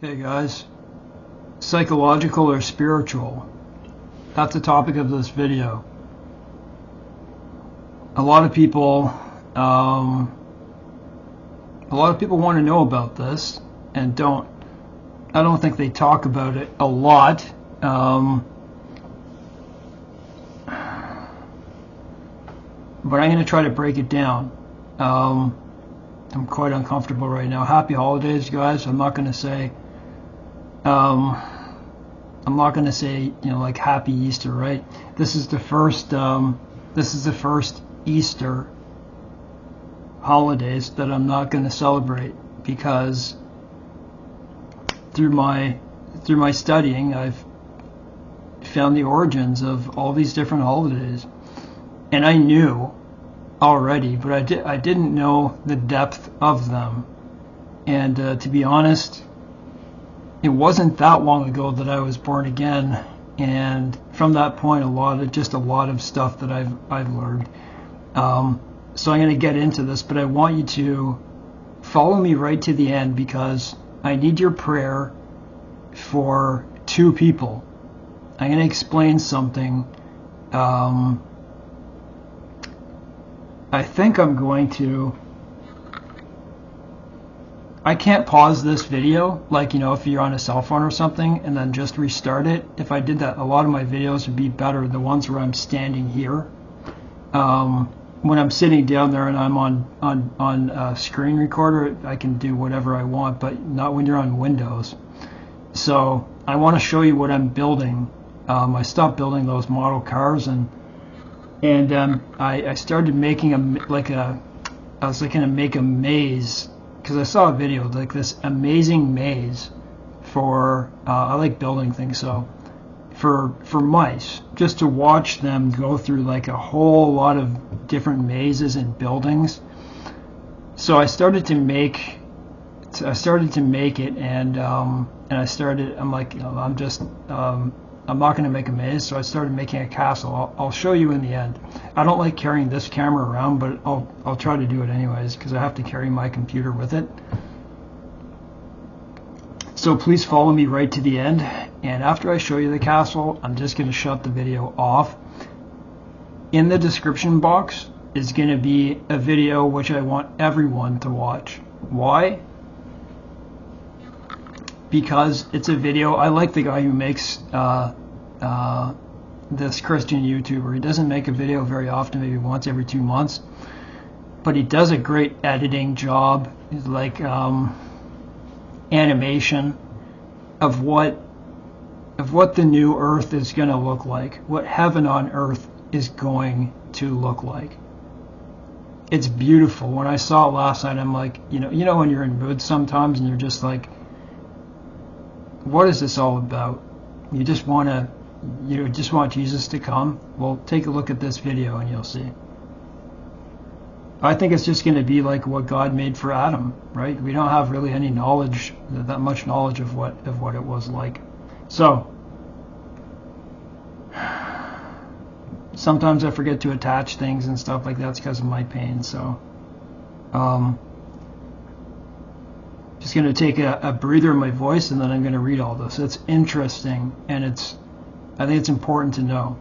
Hey guys, psychological or spiritual? That's the topic of this video. A lot of people, um, a lot of people want to know about this and don't. I don't think they talk about it a lot. But I'm going to try to break it down. I'm quite uncomfortable right now. Happy holidays, guys. I'm not going to say. I'm not going to say, like Happy Easter, right? This is the first. This is the first Easter holidays that I'm not going to celebrate because through my studying, I've found the origins of all these different holidays, and I knew already, but I didn't know the depth of them. And to be honest, it wasn't that long ago that I was born again, and from that point, a lot of stuff that I've learned. So I'm going to get into this, but I want you to follow me right to the end because I need your prayer for two people. I'm going to explain something. I think I'm going to. I can't pause this video, like, if you're on a cell phone or something, and then just restart it. If I did that, a lot of my videos would be better, the ones where I'm standing here. When I'm sitting down there and I'm on a screen recorder, I can do whatever I want, but not when you're on Windows. So I want to show you what I'm building. I stopped building those model cars, and I started making I was going to make a maze, because I saw a video like this amazing maze for I like building things, so for mice, just to watch them go through like a whole lot of different mazes and buildings. So I started to make it, and I'm like, I'm not going to make a maze, so I started making a castle. I'll show you in the end. I don't like carrying this camera around, but I'll try to do it anyways because I have to carry my computer with it. So please follow me right to the end, and after I show you the castle, I'm just going to shut the video off. In the description box is going to be a video which I want everyone to watch. Why? Because it's a video. I like the guy who makes this Christian YouTuber. He doesn't make a video very often, maybe once every 2 months, but he does a great editing job, like animation of what the new earth is going to look like, what heaven on earth is going to look like. It's beautiful. When I saw it last night, I'm like, you know when you're in mood sometimes and you're just like, what is this all about? You just want Jesus to come? Well, take a look at this video and you'll see. I think it's just going to be like what God made for Adam, right? We don't have really any knowledge, that much knowledge of what it was like. So sometimes I forget to attach things and stuff like that. It's because of my pain. So just going to take a breather in my voice, and then I'm going to read all this. It's interesting, and I think it's important to know.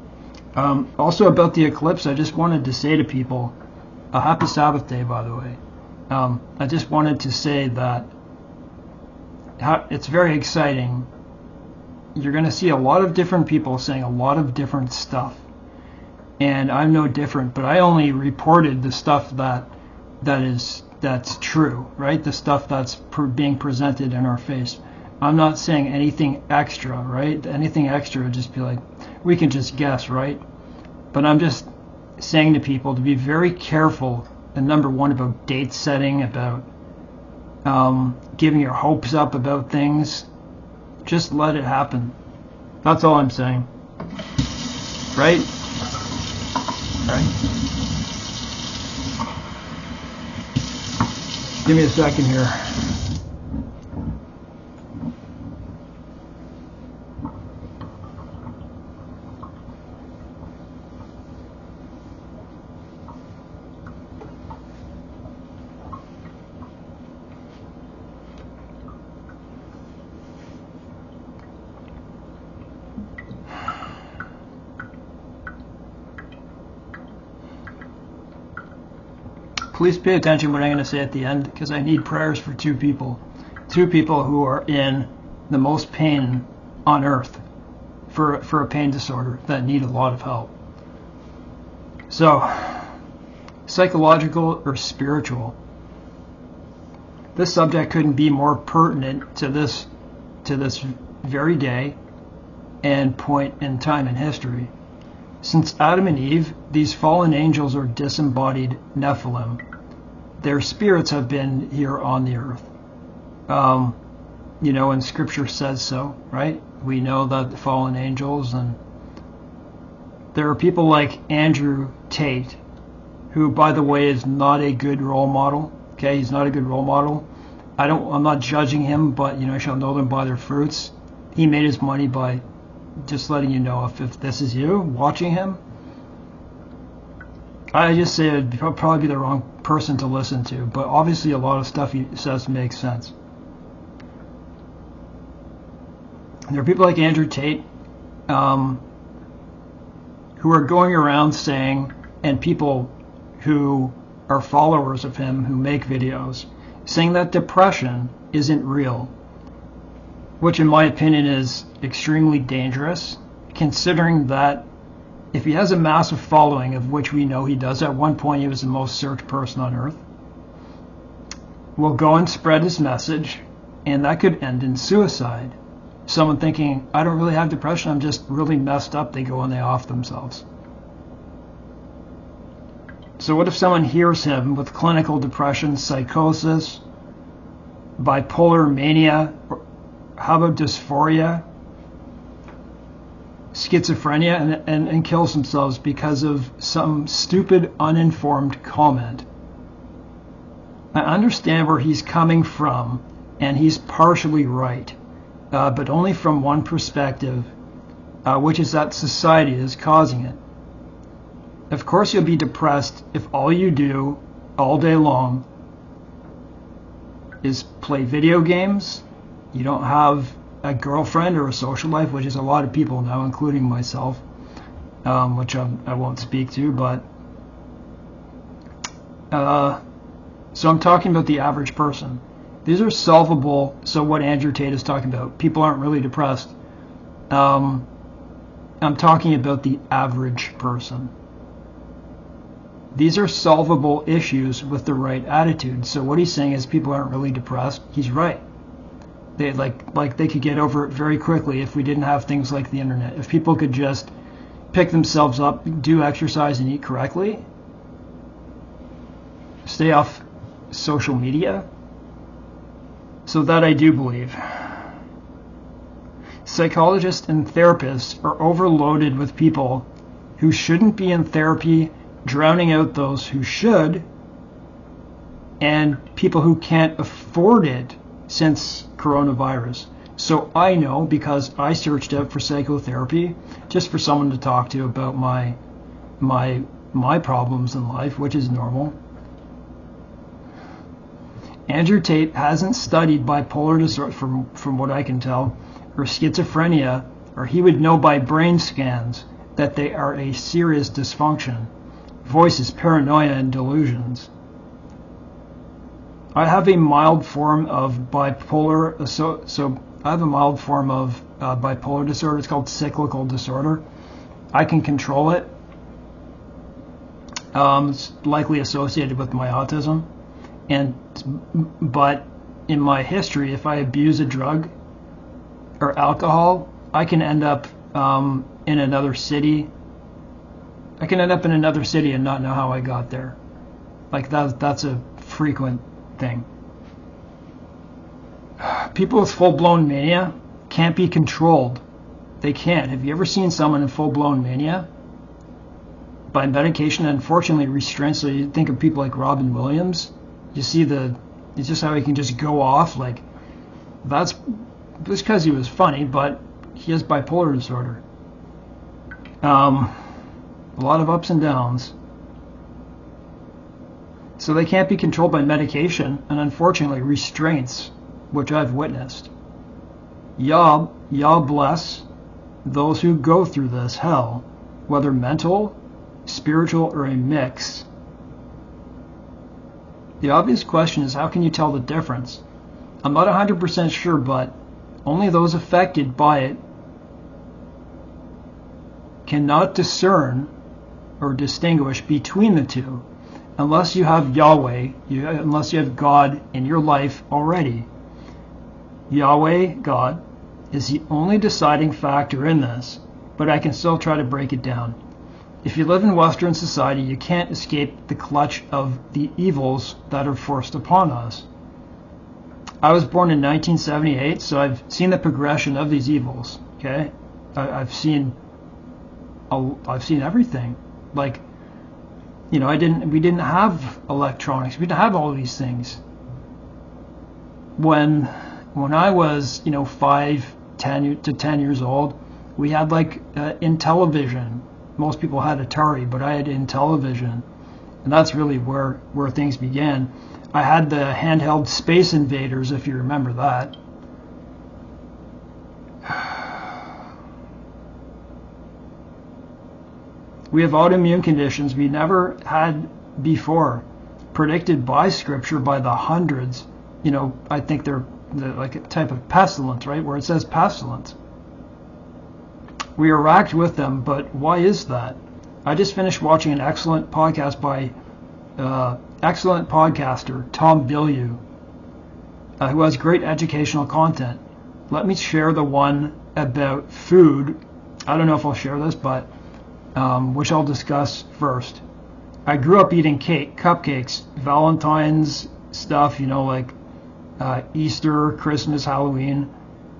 Also about the eclipse, I just wanted to say to people, a happy Sabbath day, by the way. I just wanted to say that it's very exciting. You're going to see a lot of different people saying a lot of different stuff, and I'm no different, but I only reported the stuff that's true, right? The stuff that's being presented in our face. I'm not saying anything extra, right? Anything extra would just be like, we can just guess, right? But I'm just saying to people to be very careful, and number one, about date setting, about giving your hopes up about things. Just let it happen. That's all I'm saying. Right? Right? Give me a second here. Please pay attention to what I'm going to say at the end, because I need prayers for two people who are in the most pain on earth for a pain disorder that need a lot of help. So, psychological or spiritual. This subject couldn't be more pertinent to this very day and point in time in history. Since Adam and Eve, these fallen angels are disembodied Nephilim. Their spirits have been here on the earth. And Scripture says so, right? We know that the fallen angels, and there are people like Andrew Tate, who, by the way, is not a good role model. Okay, he's not a good role model. I'm not judging him, but you shall know them by their fruits. He made his money by just letting you know if this is you watching him. I just say it'd probably be the wrong person to listen to, but obviously a lot of stuff he says makes sense. There are people like Andrew Tate who are going around saying, and people who are followers of him who make videos, saying that depression isn't real, which in my opinion is extremely dangerous, considering that if he has a massive following, of which we know he does, at one point he was the most searched person on earth, will go and spread his message, and that could end in suicide. Someone thinking, I don't really have depression, I'm just really messed up, they go and they off themselves. So what if someone hears him with clinical depression, psychosis, bipolar mania, or how about dysphoria, schizophrenia, and kills themselves because of some stupid, uninformed comment? I understand where he's coming from, and he's partially right, but only from one perspective, which is that society is causing it. Of course you'll be depressed if all you do all day long is play video games. You don't have a girlfriend or a social life, which is a lot of people now, including myself, which I won't speak to, but so I'm talking about the average person. These are solvable. So what Andrew Tate is talking about, people aren't really depressed. I'm talking about the average person. These are solvable issues with the right attitude. So what he's saying is people aren't really depressed. He's right. They they could get over it very quickly if we didn't have things like the internet. If people could just pick themselves up, do exercise, and eat correctly, stay off social media. So that I do believe. Psychologists and therapists are overloaded with people who shouldn't be in therapy, drowning out those who should, and people who can't afford it since coronavirus. So I know, because I searched out for psychotherapy, just for someone to talk to about my problems in life, which is normal. Andrew Tate hasn't studied bipolar disorder, from what I can tell, or schizophrenia, or he would know by brain scans that they are a serious dysfunction. Voices, paranoia, and delusions. I have a mild form of bipolar, so I have a mild form of bipolar disorder. It's called cyclical disorder. I can control it. It's likely associated with my autism. But in my history, if I abuse a drug or alcohol, I can end up in another city. I can end up in another city and not know how I got there. Like that's a frequent thing. People with full-blown mania can't be controlled. They can't. Have you ever seen someone in full-blown mania? By medication, unfortunately, restraint. So you think of people like Robin Williams. You see it's just how he can just go off. Like, that's just because he was funny, but he has bipolar disorder. A lot of ups and downs. So they can't be controlled by medication, and unfortunately restraints, which I've witnessed. Yah bless those who go through this hell, whether mental, spiritual, or a mix. The obvious question is, how can you tell the difference? I'm not 100% sure, but only those affected by it cannot discern or distinguish between the two unless you have Yahweh, unless you have God in your life already. Yahweh, God, is the only deciding factor in this, but I can still try to break it down. If you live in Western society, you can't escape the clutch of the evils that are forced upon us. I was born in 1978, so I've seen the progression of these evils. Okay, I've seen everything. Like, you know, we didn't have electronics. We didn't have all these things. When I was, 10 to 10 years old, we had Intellivision. Most people had Atari, but I had Intellivision, and that's really where things began. I had the handheld Space Invaders, if you remember that. We have autoimmune conditions we never had before, predicted by Scripture by the hundreds. I think they're like a type of pestilence, right? Where it says pestilence. We are racked with them, but why is that? I just finished watching an excellent podcast by excellent podcaster Tom Bilyeu, who has great educational content. Let me share the one about food. I don't know if I'll share this, but which I'll discuss first. I grew up eating cupcakes, Valentine's stuff, Easter, Christmas, Halloween,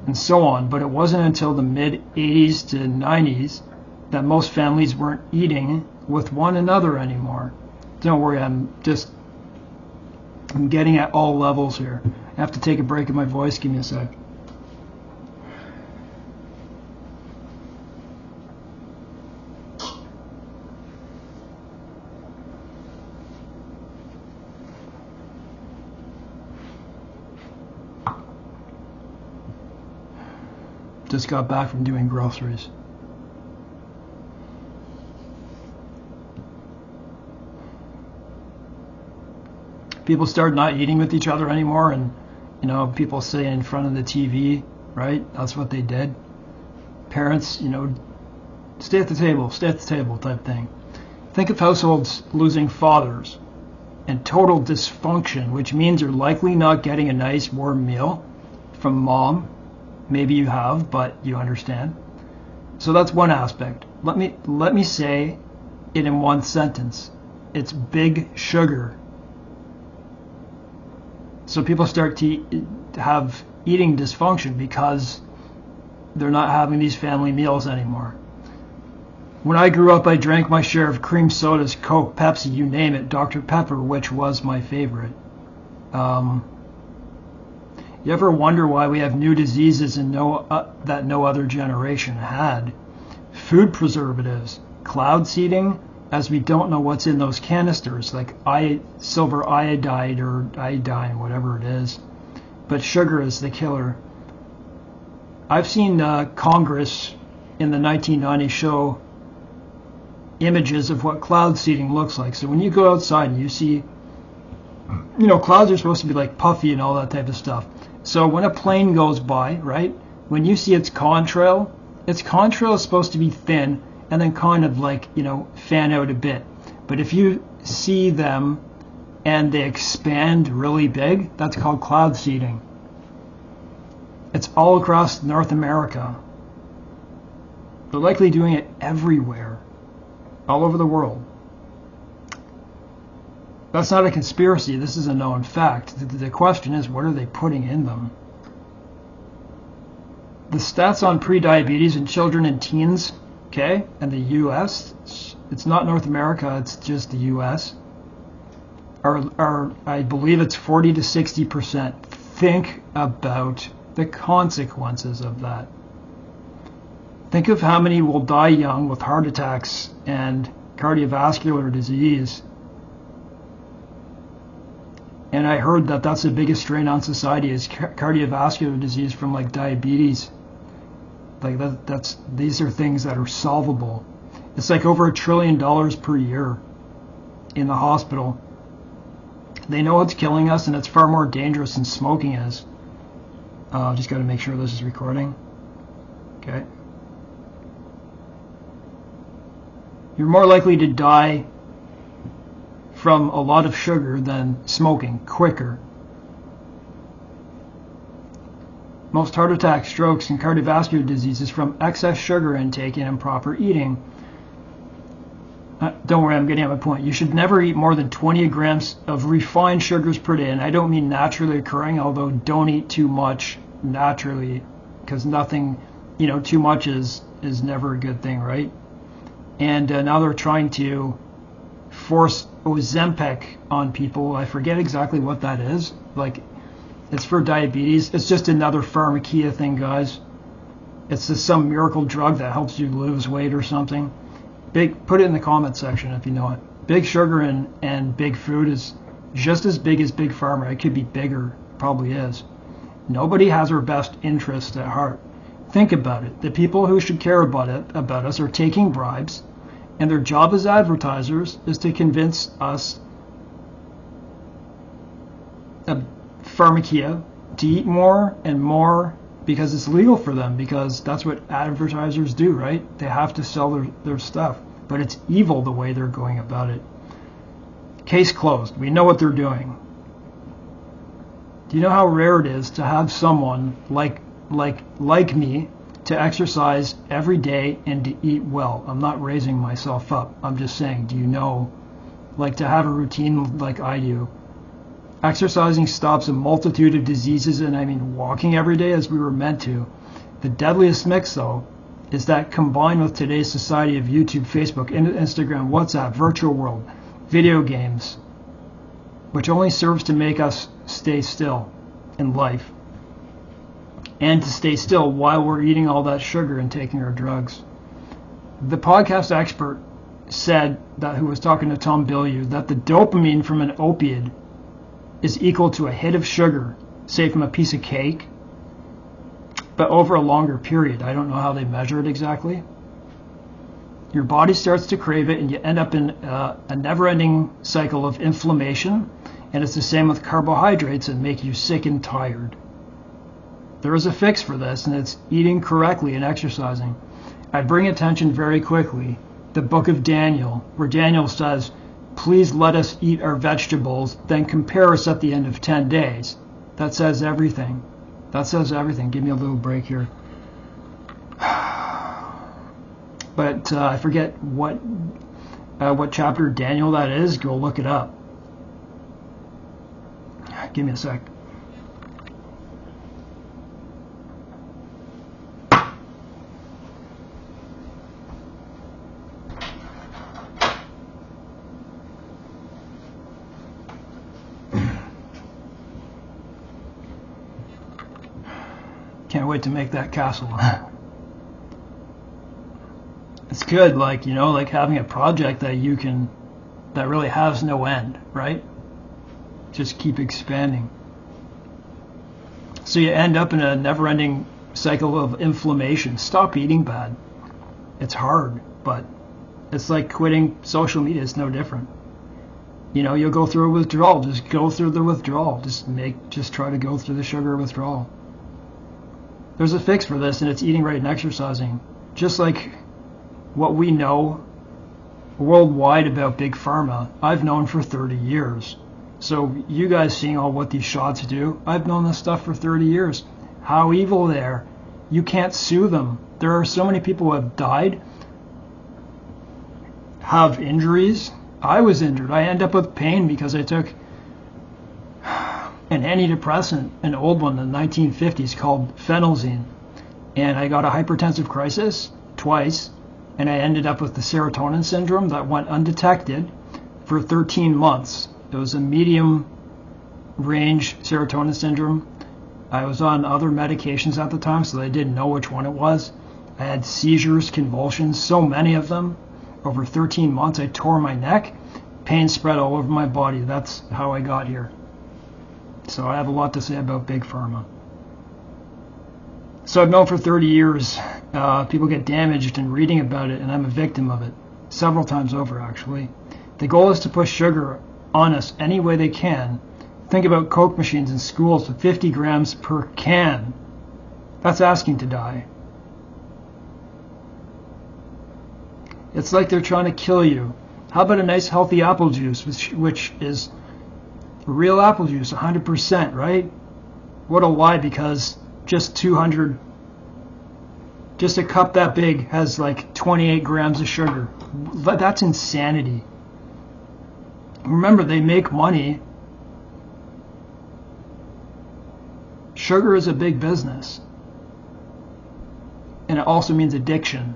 and so on. But it wasn't until the mid-80s to 90s that most families weren't eating with one another anymore. Don't worry, I'm getting at all levels here. I have to take a break in my voice. Give me a sec. Just got back from doing groceries. People start not eating with each other anymore, and people sit in front of the TV, right? That's what they did. Parents, stay at the table type thing. Think of households losing fathers and total dysfunction, which means you're likely not getting a nice warm meal from mom. Maybe you have, but you understand. So that's one aspect. Let me say it in one sentence. It's big sugar. So people start to have eating dysfunction because they're not having these family meals anymore. When I grew up, I drank my share of cream sodas, Coke, Pepsi, you name it, Dr. Pepper, which was my favorite. You ever wonder why we have new diseases and that no other generation had? Food preservatives, cloud seeding, as we don't know what's in those canisters, like silver iodide or iodine, whatever it is. But sugar is the killer. I've seen Congress in the 1990s show images of what cloud seeding looks like. So when you go outside and you see, clouds are supposed to be like puffy and all that type of stuff. So when a plane goes by, right, when you see its contrail is supposed to be thin and then kind of fan out a bit. But if you see them and they expand really big, that's called cloud seeding. It's all across North America. They're likely doing it everywhere, all over the world. That's not a conspiracy. This is a known fact. The question is, what are they putting in them? The stats on prediabetes in children and teens, okay, and the U.S., it's not North America, it's just the U.S., are I believe it's 40 to 60%. Think about the consequences of that. Think of how many will die young with heart attacks and cardiovascular disease. And I heard that that's the biggest strain on society is cardiovascular disease from diabetes. These are things that are solvable. It's over $1 trillion per year in the hospital. They know it's killing us, and it's far more dangerous than smoking is. Just got to make sure this is recording. Okay. You're more likely to die from a lot of sugar than smoking, quicker. Most heart attacks, strokes, and cardiovascular diseases from excess sugar intake and improper eating. Don't worry, I'm getting at my point. You should never eat more than 20 grams of refined sugars per day. And I don't mean naturally occurring, although don't eat too much naturally, because nothing, too much is never a good thing, right? And now they're trying to force Ozempic on people. I forget exactly what that is. Like, it's for diabetes. It's just another pharmakia thing, guys. It's just some miracle drug that helps you lose weight or something. Put it in the comment section if you know it. Big sugar and big food is just as big as Big Pharma. It could be bigger, probably is. Nobody has our best interest at heart. Think about it. The people who should care about us are taking bribes, and their job as advertisers is to convince us, pharmakia, to eat more and more because it's legal for them, because that's what advertisers do, right? They have to sell their stuff. But it's evil the way they're going about it. Case closed. We know what they're doing. Do you know how rare it is to have someone like me to exercise every day and to eat well? I'm not raising myself up. I'm just saying, do you know, to have a routine like I do? Exercising stops a multitude of diseases, and I mean walking every day as we were meant to. The deadliest mix, though, is that combined with today's society of YouTube, Facebook, Instagram, WhatsApp, virtual world, video games, which only serves to make us stay still in life, and to stay still while we're eating all that sugar and taking our drugs. The podcast expert said that, who was talking to Tom Bilyeu, that the dopamine from an opiate is equal to a hit of sugar, say from a piece of cake, but over a longer period. I don't know how they measure it exactly. Your body starts to crave it, and you end up in a never-ending cycle of inflammation, and it's the same with carbohydrates that make you sick and tired. There is a fix for this, and it's eating correctly and exercising. I bring attention very quickly, the book of Daniel, where Daniel says, please let us eat our vegetables, then compare us at the end of 10 days. That says everything. That says everything. Give me a little break here. But I forget what chapter of Daniel that is. Go look it up. Give me a sec. Can't wait to make that castle. It's good, like having a project that that really has no end, right? Just keep expanding. So you end up in a never-ending cycle of inflammation. Stop eating bad. It's hard, but it's like quitting social media. It's no different. You'll go through a withdrawal. Just go through the withdrawal. Just try to go through the sugar withdrawal. There's a fix for this, and it's eating right and exercising. Just like what we know worldwide about Big Pharma, I've known for 30 years. So you guys seeing all what these shots do, I've known this stuff for 30 years. How evil they are. You can't sue them. There are so many people who have died, have injuries. I was injured. I end up with pain because I took an antidepressant, an old one in the 1950s called phenelzine, and I got a hypertensive crisis twice, and I ended up with the serotonin syndrome that went undetected for 13 months. It was a medium range serotonin syndrome. I was on other medications at the time, so they didn't know which one it was. I had seizures, convulsions, so many of them. Over 13 months, I tore my neck. Pain spread all over my body. That's how I got here. So I have a lot to say about Big Pharma. So I've known for 30 years, people get damaged in reading about it, and I'm a victim of it. Several times over, actually. The goal is to push sugar on us any way they can. Think about Coke machines in schools with 50 grams per can. That's asking to die. It's like they're trying to kill you. How about a nice healthy apple juice, which is real apple juice, 100%, right? What a lie, because just 200, just a cup that big has like 28 grams of sugar. That's insanity. Remember, they make money. Sugar is a big business. And it also means addiction.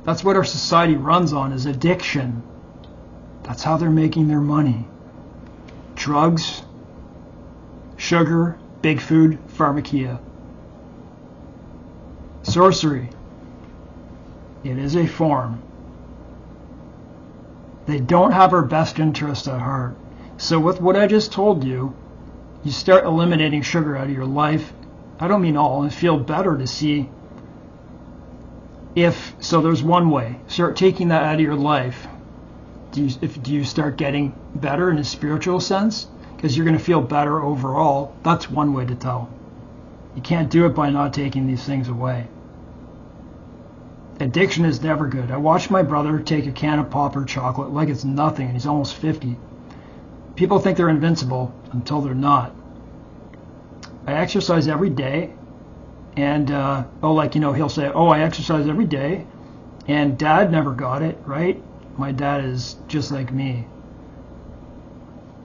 That's what our society runs on, is addiction. That's how they're making their money. Drugs, sugar, big food, pharmakia. Sorcery. It is a form. They don't have our best interest at heart. So with what I just told you, you start eliminating sugar out of your life. I don't mean all, and feel better to see if, so there's one way. Start taking that out of your life. Do you start getting better in a spiritual sense? Because you're going to feel better overall. That's one way to tell. You can't do it by not taking these things away. Addiction is never good. I watched my brother take a can of pop or chocolate like it's nothing, and he's almost 50. People think they're invincible until they're not. I exercise every day. And, he'll say, I exercise every day, and Dad never got it, right? My dad is just like me.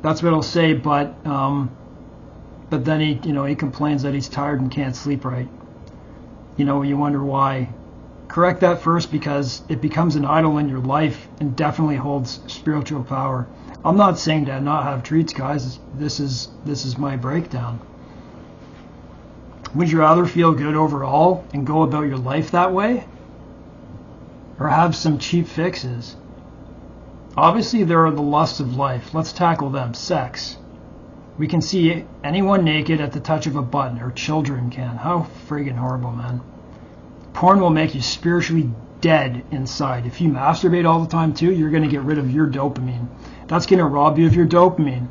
That's what he'll say, but then he complains that he's tired and can't sleep right. You wonder why. Correct that first, because it becomes an idol in your life and definitely holds spiritual power. I'm not saying to not have treats, guys. This is my breakdown. Would you rather feel good overall and go about your life that way? Or have some cheap fixes? Obviously, there are the lusts of life. Let's tackle them. Sex. We can see anyone naked at the touch of a button, or children can. How friggin' horrible, man. Porn will make you spiritually dead inside. If you masturbate all the time too, you're going to get rid of your dopamine. That's going to rob you of your dopamine.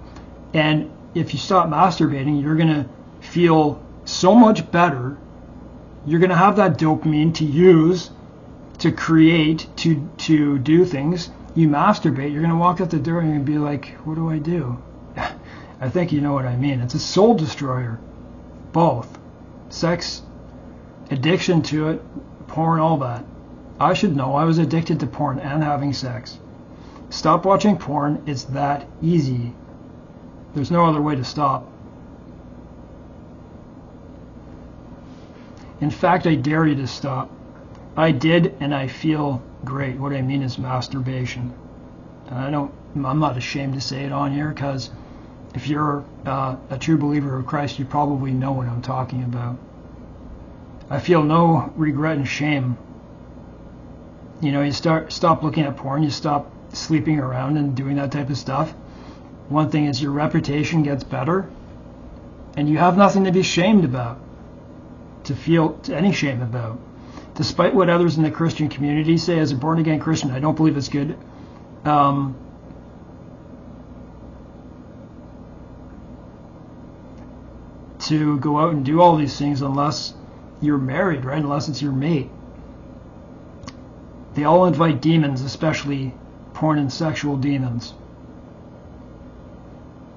And if you stop masturbating, you're going to feel so much better. You're going to have that dopamine to use, to create, to do things. You masturbate, you're going to walk out the door and you're going to be like, what do I do? I think you know what I mean. It's a soul destroyer. Both. Sex, addiction to it, porn, all that. I should know. I was addicted to porn and having sex. Stop watching porn. It's that easy. There's no other way to stop. In fact, I dare you to stop. I did, and I feel great. What I mean is masturbation. And I'm not ashamed to say it on here, because if you're a true believer of Christ, you probably know what I'm talking about. I feel no regret and shame. You stop looking at porn, you stop sleeping around and doing that type of stuff. One thing is your reputation gets better, and you have nothing to be shamed about, to feel any shame about. Despite what others in the Christian community say, as a born-again Christian, I don't believe it's good. To go out and do all these things unless you're married, right? Unless it's your mate. They all invite demons, especially porn and sexual demons.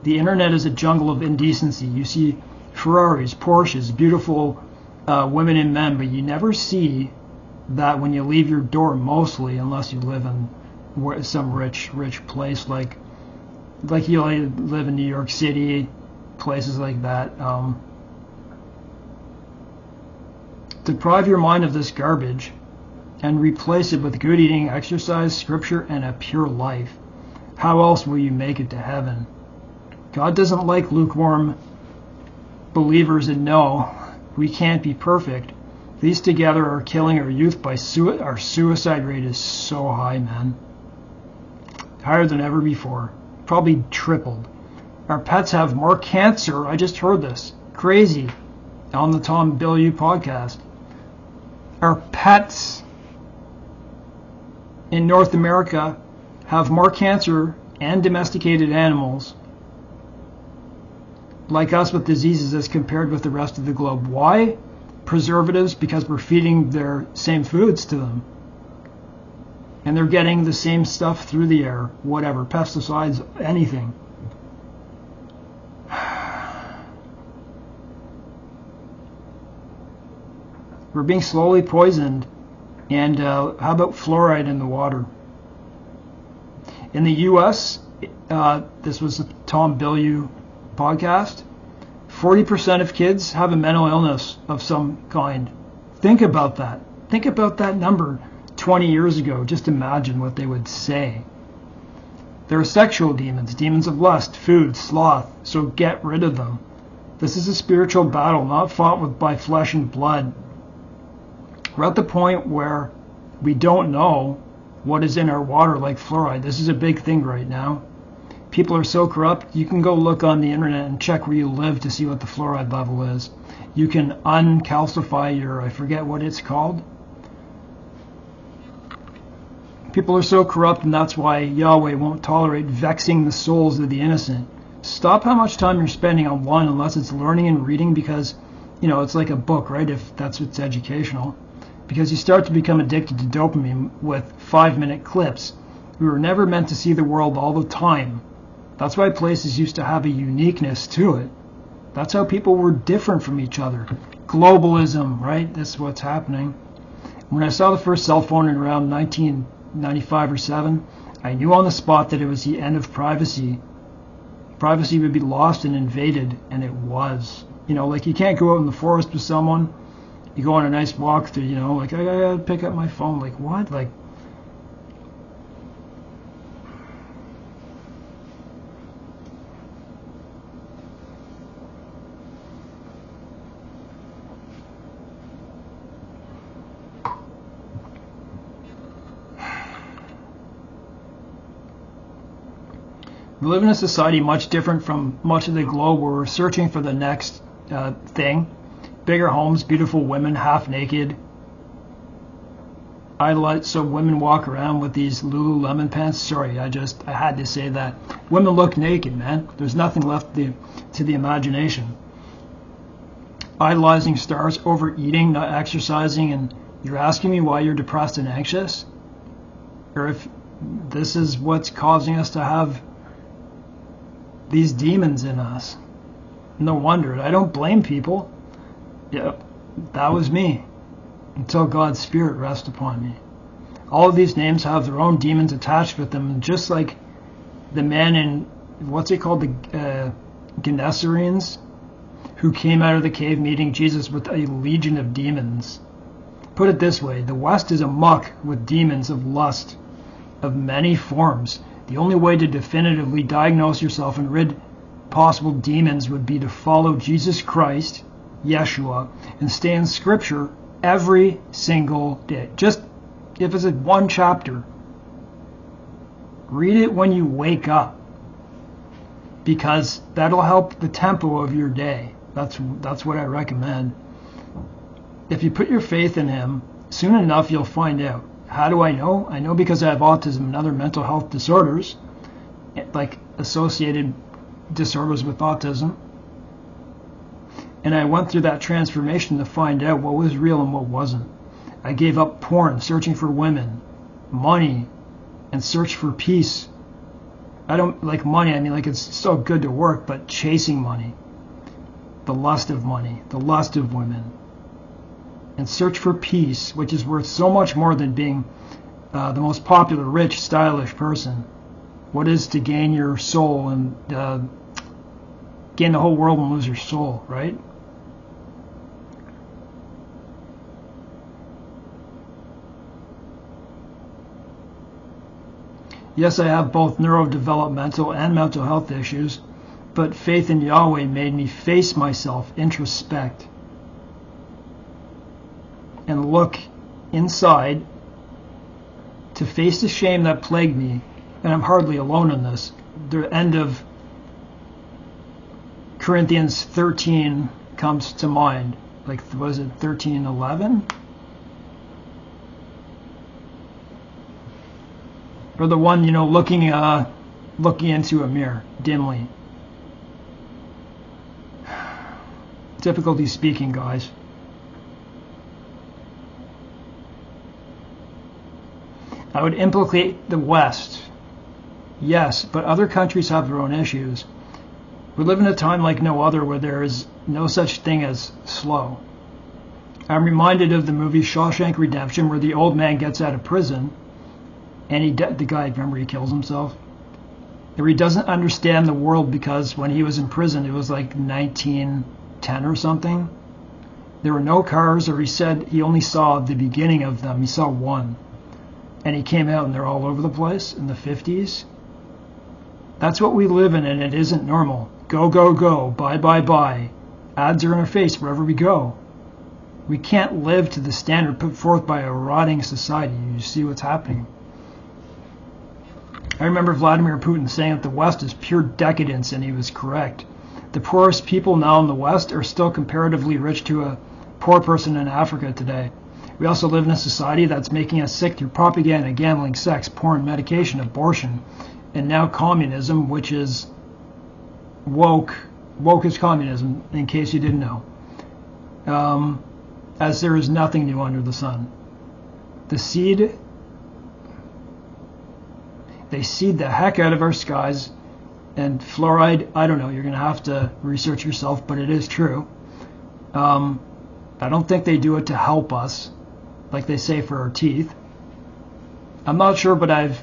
The internet is a jungle of indecency. You see Ferraris, Porsches, beautiful women and men, but you never see that when you leave your door, mostly, unless you live in some rich place like you live in New York City, places like that. Deprive your mind of this garbage and replace it with good eating, exercise, scripture, and a pure life. How else will you make it to heaven? God doesn't like lukewarm believers, and no, we can't be perfect. These together are killing our youth by our suicide rate is so high, man. Higher than ever before. Probably tripled. Our pets have more cancer. I just heard this. Crazy. On the Tom Bilyeu podcast. Our pets in North America have more cancer and domesticated animals like us with diseases as compared with the rest of the globe. Why? Preservatives, because we're feeding their same foods to them. And they're getting the same stuff through the air, whatever, pesticides, anything. We're being slowly poisoned. And how about fluoride in the water? In the U.S., this was a Tom Bilyeu podcast, 40% of kids have a mental illness of some kind. Think about that. Think about that number 20 years ago. Just imagine what they would say. There are sexual demons, demons of lust, food, sloth, so get rid of them. This is a spiritual battle, not fought with by flesh and blood. We're at the point where we don't know what is in our water like fluoride. This is a big thing right now. People are so corrupt, you can go look on the internet and check where you live to see what the fluoride level is. You can uncalcify your, I forget what it's called. People are so corrupt, and that's why Yahweh won't tolerate vexing the souls of the innocent. Stop how much time you're spending online unless it's learning and reading, because, you know, it's like a book, right? If that's what's educational. Because you start to become addicted to dopamine with 5-minute clips. We were never meant to see the world all the time. That's why places used to have a uniqueness to it. That's how people were different from each other. Globalism, right? That's what's happening. When I saw the first cell phone in around 1995 or 7, I knew on the spot that it was the end of privacy. Privacy would be lost and invaded, and it was. You know, like you can't go out in the forest with someone. You go on a nice walk through, you know, like I gotta pick up my phone. Like what? Like, we live in a society much different from much of the globe where we're searching for the next thing. Bigger homes, beautiful women, half naked. So women walk around with these Lululemon pants. Sorry, I had to say that. Women look naked, man. There's nothing left to the imagination. Idolizing stars, overeating, not exercising, and you're asking me why you're depressed and anxious? Or if this is what's causing us to have these demons in us. No wonder. I don't blame people. Yeah, that was me. Until God's Spirit rests upon me. All of these names have their own demons attached with them, just like the men in, what's it called, the Gennesarenes, who came out of the cave meeting Jesus with a legion of demons. Put it this way, the West is amuck with demons of lust of many forms. The only way to definitively diagnose yourself and rid possible demons would be to follow Jesus Christ, Yeshua, and stay in Scripture every single day. Just if it's one chapter, read it when you wake up, because that'll help the tempo of your day. That's what I recommend. If you put your faith in Him, soon enough you'll find out. How do I know? I know because I have autism and other mental health disorders, like associated disorders with autism. And I went through that transformation to find out what was real and what wasn't. I gave up porn, searching for women, money, and search for peace. I don't like money. I mean, like, it's so good to work, but chasing money, the lust of money, the lust of women, and search for peace, which is worth so much more than being the most popular, rich, stylish person. What is to gain your soul and gain the whole world and lose your soul, right? Yes, I have both neurodevelopmental and mental health issues, but faith in Yahweh made me face myself, introspect, and look inside to face the shame that plagued me. And I'm hardly alone in this. The end of Corinthians 13 comes to mind. Like, was it 13:11? Or the one, you know, looking looking into a mirror dimly. Difficulty speaking, guys. I would implicate the West. Yes, but other countries have their own issues. We live in a time like no other where there is no such thing as slow. I'm reminded of the movie Shawshank Redemption, where the old man gets out of prison and the guy, remember, he kills himself? Or he doesn't understand the world because when he was in prison, it was like 1910 or something. There were no cars, or he said he only saw the beginning of them. He saw one. And he came out and they're all over the place in the 50s. That's what we live in, and it isn't normal. Go, go, go. Buy, buy, buy. Ads are in our face wherever we go. We can't live to the standard put forth by a rotting society. You see what's happening. I remember Vladimir Putin saying that the West is pure decadence, and he was correct. The poorest people now in the West are still comparatively rich to a poor person in Africa today. We also live in a society that's making us sick through propaganda, gambling, sex, porn, medication, abortion, and now communism, which is woke. Woke is communism, in case you didn't know. As there is nothing new under the sun. They seed the heck out of our skies, and fluoride, I don't know, you're going to have to research yourself, but it is true. I don't think they do it to help us, like they say for our teeth. I'm not sure, but I've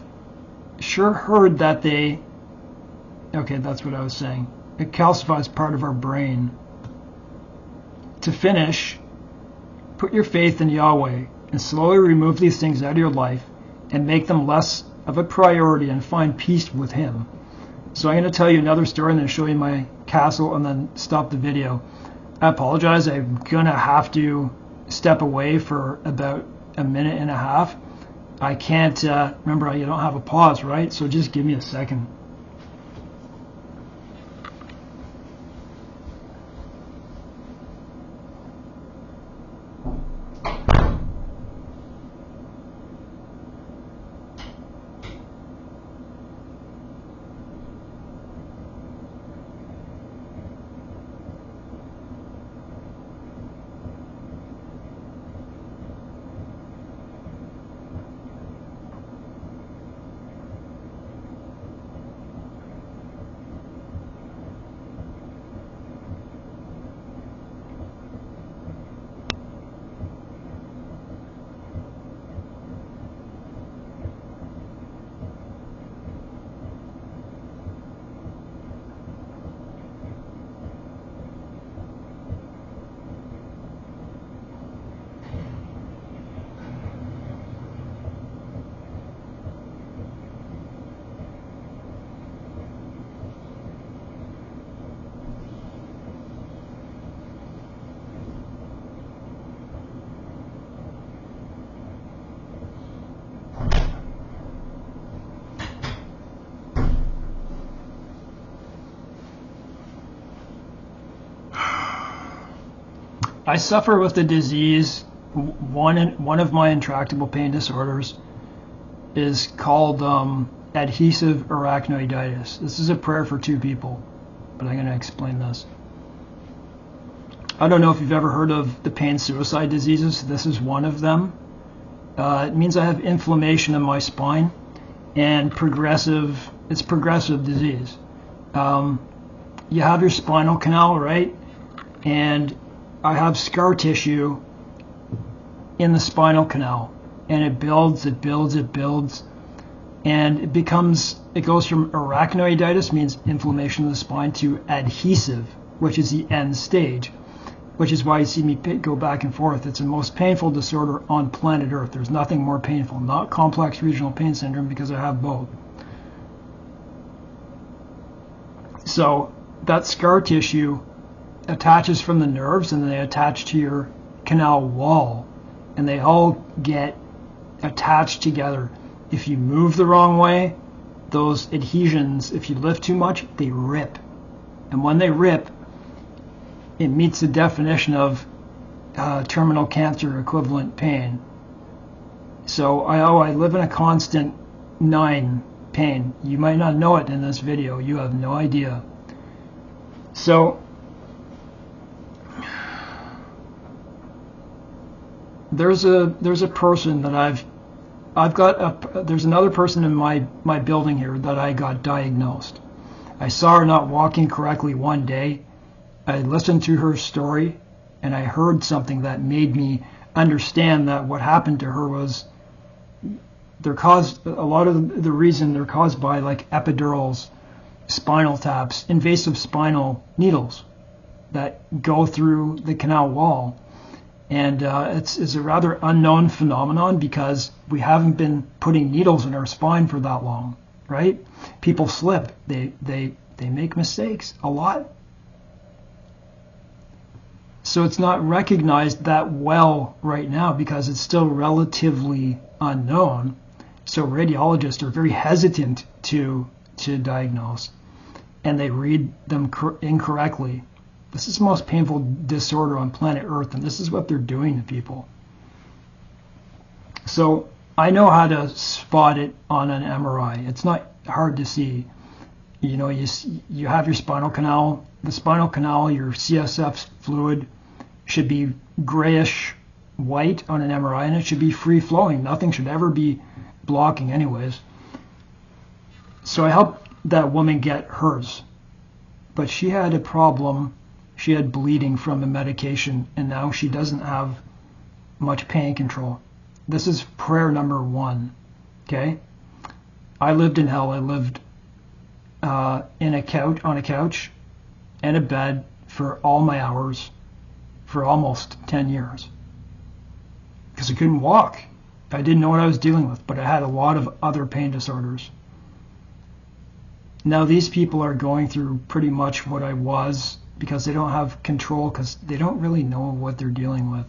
sure heard that okay, that's what I was saying. It calcifies part of our brain. To finish, put your faith in Yahweh and slowly remove these things out of your life and make them less of a priority and find peace with Him. So I'm going to tell you another story and then show you my castle and then stop the video. I apologize. I'm going to have to step away for about a minute and a half. I can't, remember, you don't have a pause, right? So just give me a second. I suffer with the disease. One of my intractable pain disorders is called adhesive arachnoiditis. This is a prayer for two people, but I'm going to explain this. I don't know if you've ever heard of the pain-suicide diseases. This is one of them. It means I have inflammation in my spine and it's progressive disease. You have your spinal canal, right? And I have scar tissue in the spinal canal, and it builds, and it goes from arachnoiditis, means inflammation of the spine, to adhesive, which is the end stage, which is why you see me go back and forth. It's the most painful disorder on planet Earth. There's nothing more painful, not complex regional pain syndrome, because I have both. So that scar tissue attaches from the nerves, and they attach to your canal wall, and they all get attached together. If you move the wrong way, those adhesions, if you lift too much, they rip. And when they rip, it meets the definition of terminal cancer equivalent pain. So I live in a constant 9 pain. You might not know it in this video. You have no idea. So there's a person that there's another person in my building here that I got diagnosed. I saw her not walking correctly one day. I listened to her story, and I heard something that made me understand that what happened to her was a lot of the reason they're caused by like epidurals, spinal taps, invasive spinal needles that go through the canal wall. And it's a rather unknown phenomenon because we haven't been putting needles in our spine for that long, right? People slip. They make mistakes a lot. So it's not recognized that well right now because it's still relatively unknown. So radiologists are very hesitant to diagnose, and they read them incorrectly. This is the most painful disorder on planet Earth, and this is what they're doing to people. So I know how to spot it on an MRI. It's not hard to see. You know, you have your spinal canal. The spinal canal, your CSF fluid should be grayish white on an MRI, and it should be free flowing. Nothing should ever be blocking anyways. So I helped that woman get hers, but she had a problem. She had bleeding from a medication, and now she doesn't have much pain control. This is prayer number 1, okay? I lived in hell. I lived on a couch and a bed for all my hours for almost 10 years because I couldn't walk. I didn't know what I was dealing with, but I had a lot of other pain disorders. Now these people are going through pretty much what I was because they don't have control, because they don't really know what they're dealing with.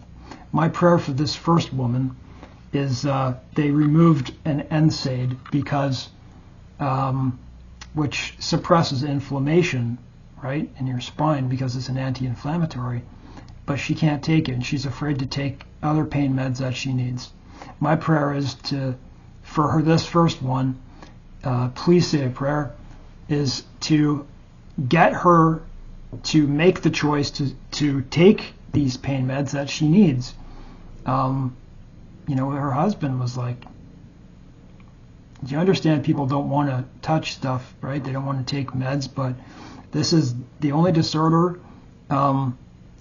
My prayer for this first woman is they removed an NSAID because which suppresses inflammation, right, in your spine because it's an anti-inflammatory, but she can't take it, and she's afraid to take other pain meds that she needs. My prayer is for her, this first one, please say a prayer, is to get her to make the choice to take these pain meds that she needs. You know, her husband was like, you understand people don't want to touch stuff, right? They don't want to take meds, but this is the only disorder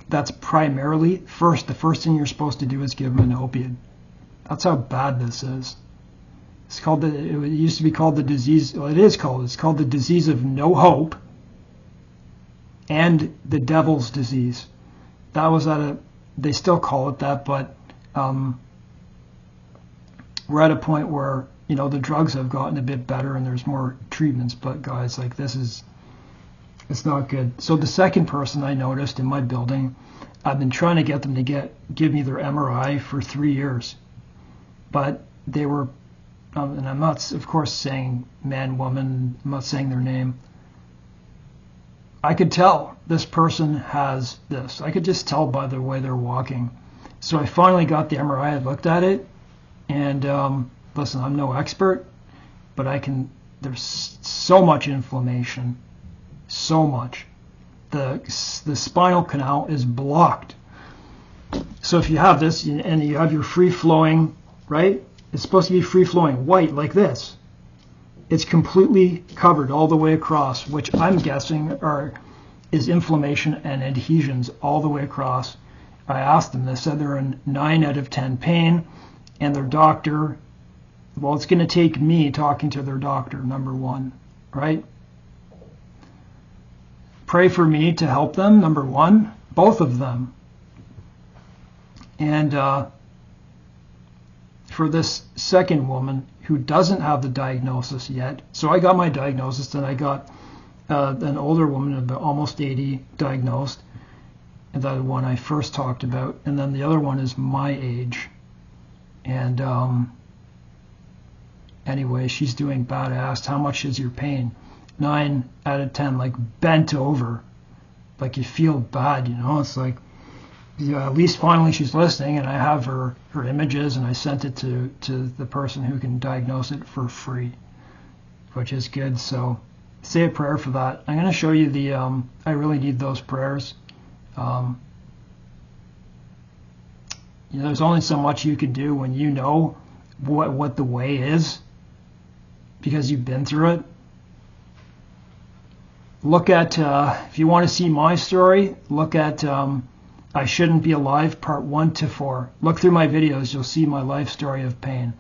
that's primarily, the first thing you're supposed to do is give them an opiate. That's how bad this is. It's called it used to be called the disease, well, it's called the disease of no hope and the devil's disease. That was they still call it that, but we're at a point where, you know, the drugs have gotten a bit better and there's more treatments, but guys, like, it's not good. So the second person I noticed in my building, I've been trying to get them to give me their MRI for 3 years, but they were, and I'm not, of course, saying man, woman, I'm not saying their name. I could tell this person has this. I could just tell by the way they're walking. So I finally got the MRI, I looked at it, and listen, I'm no expert, but there's so much inflammation, so much. The spinal canal is blocked. So if you have this and you have your free flowing, right? It's supposed to be free flowing white like this. It's completely covered all the way across, which I'm guessing is inflammation and adhesions all the way across. I asked them, they said they're in 9 out of 10 pain, and their doctor, well, it's going to take me talking to their doctor, number 1, right? Pray for me to help them, number 1, both of them. And for this second woman who doesn't have the diagnosis yet, so I got my diagnosis, and I got an older woman, about almost 80, diagnosed, and that one I first talked about, and then the other one is my age. And anyway, she's doing bad. I asked, how much is your pain? 9 out of 10, like bent over, like you feel bad, you know. It's like, yeah, at least finally she's listening, and I have her images, and I sent it to the person who can diagnose it for free. which is good. So say a prayer for that. I'm going to show you the, I really need those prayers. You know, there's only so much you can do when you know what the way is, because you've been through it. Look at, if you want to see my story, look at I Shouldn't Be Alive, part 1 to 4. Look through my videos, you'll see my life story of pain.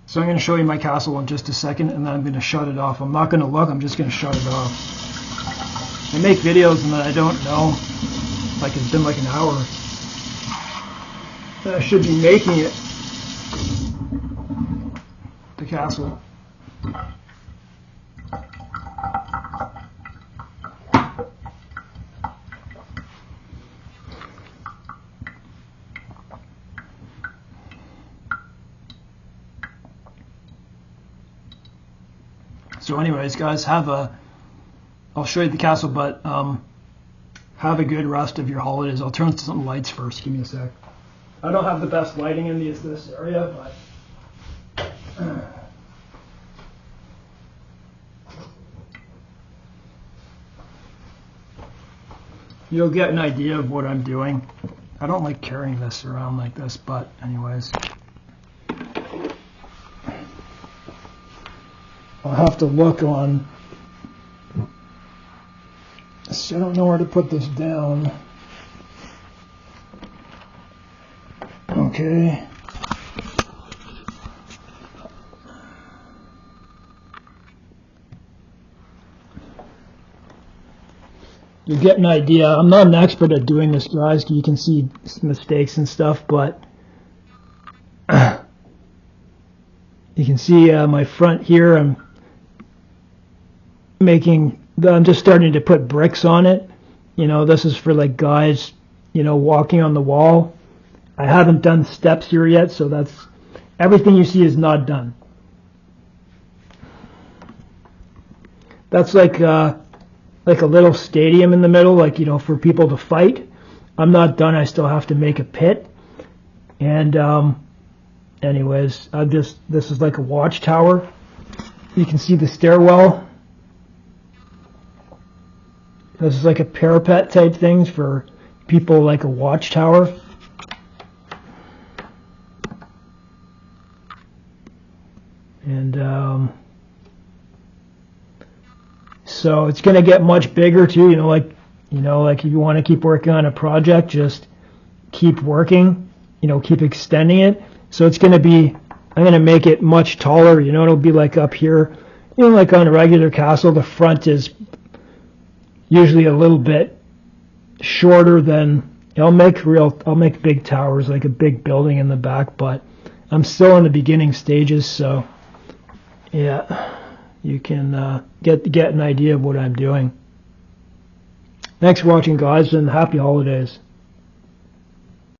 So I'm going to show you my castle in just a second, and then I'm going to shut it off. I'm not going to look, I'm just going to shut it off. I make videos and then I don't know, like it's been like an hour. And I should be making it, the castle. So anyways, guys, I'll show you the castle, but have a good rest of your holidays. I'll turn on some lights first. Give me a sec. I don't have the best lighting in this area, but you'll get an idea of what I'm doing. I don't like carrying this around like this, but anyways. I'll have to look on. So I don't know where to put this down. Okay. You get an idea. I'm not an expert at doing this, guys. You can see mistakes and stuff, but you can see my front here. I'm just starting to put bricks on it. You know, this is for like guys, you know, walking on the wall. I haven't done steps here yet, so that's everything you see is not done. That's like a little stadium in the middle, like, you know, for people to fight. I'm not done. I still have to make a pit. And anyways, this is like a watchtower. You can see the stairwell. This is like a parapet type things for people, like a watchtower. And so it's going to get much bigger too. You know, like if you want to keep working on a project, just keep working. You know, keep extending it. So it's going to be. I'm going to make it much taller. You know, it'll be like up here. You know, like on a regular castle, the front is usually a little bit shorter than. I'll make big towers, like a big building in the back, but I'm still in the beginning stages, so yeah, you can get an idea of what I'm doing. Thanks for watching, guys, and happy holidays.